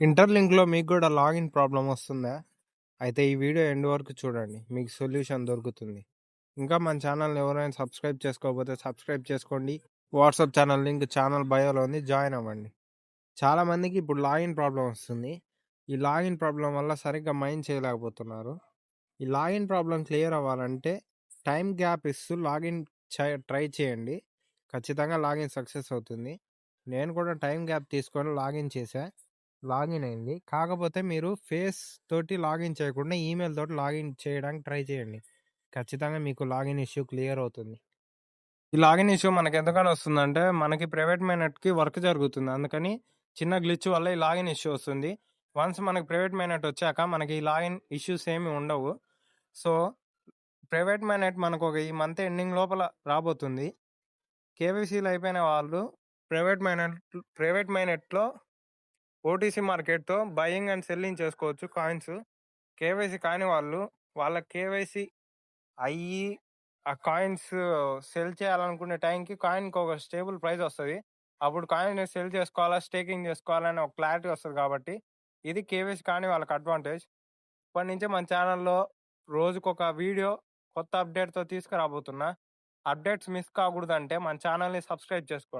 ఇంటర్‌లింక్‌లో మీకు గూడా login problem వస్తుందా? అయితే ఈ వీడియో ఎండ్ వరకు చూడండి. మీకు సొల్యూషన్ దొరుకుతుంది. ఇంకా మన ఛానల్‌ని ఎవరైనా సబ్స్క్రైబ్ చేసుకోకపోతే సబ్స్క్రైబ్ చేసుకోండి. వాట్సాప్ ఛానల్ లింక్ ఛానల్ బయోలో ఉంది. జాయిన్ అవ్వండి. చాలామందికి ఇప్పుడు లాగిన్ ప్రాబ్లమ్ వస్తుంది. ఈ లాగిన్ ప్రాబ్లమ్ వల్ల సరిగ్గా మైండ్ చేయలేకపోతున్నారు. ఈ లాగిన్ ప్రాబ్లమ్ క్లియర్ అవ్వాలంటే టైమ్ గ్యాప్ ఇస్తూ లాగిన్ ట్రై చేయండి. ఖచ్చితంగా లాగిన్ సక్సెస్ అవుతుంది. నేను కూడా టైమ్ గ్యాప్ తీసుకొని లాగిన్ చేశా. లాగిన్ అయింది. కాకపోతే మీరు ఫేస్ తోటి లాగిన్ చేయకుండా ఈమెయిల్ తోటి లాగిన్ చేయడానికి ట్రై చేయండి. ఖచ్చితంగా మీకు లాగిన్ ఇష్యూ క్లియర్ అవుతుంది. ఈ లాగిన్ ఇష్యూ మనకెందుకని వస్తుందంటే, మనకి ప్రైవేట్ మైనెట్‌కి వర్క్ జరుగుతుంది. అందుకని చిన్న గ్లిచ్ వల్ల ఈ లాగిన్ ఇష్యూ వస్తుంది. వన్స్ మనకి ప్రైవేట్ మైనెట్ వచ్చాక మనకి ఈ లాగిన్ ఇష్యూస్ ఏమి ఉండవు. సో, ప్రైవేట్ మైనెట్ మనకొక ఈ మంత్ ఎండింగ్ లోపల రాబోతుంది. కేవైసీలు అయిపోయిన వాళ్ళు ప్రైవేట్ మైనెట్‌లో ఓటీసీ మార్కెట్‌తో బయింగ్ అండ్ సెల్లింగ్ చేసుకోవచ్చు కాయిన్స్. కేవైసీ కాని వాళ్ళు వాళ్ళ కేవైసీ అయ్యి ఆ కాయిన్స్ సెల్ చేయాలనుకునే టైంకి కాయిన్‌కి ఒక స్టేబుల్ ప్రైస్ వస్తది. అప్పుడు కాయిన్‌ని సెల్ చేసుకోవాలా, స్టేకింగ్ చేసుకోవాలా అనే ఒక క్లారిటీ వస్తది కాబట్టి, ఇది కేవైసీ కాని వాళ్ళకి అడ్వాంటేజ్. ఇప్పటినుంచే మన ఛానల్‌లో రోజుకొక వీడియో కొత్త అప్డేట్‌తో తీసుకురాబోతున్నా. అప్డేట్స్ మిస్ కాకూడదంటే మన ఛానల్‌ని సబ్స్క్రైబ్ చేసుకోండి.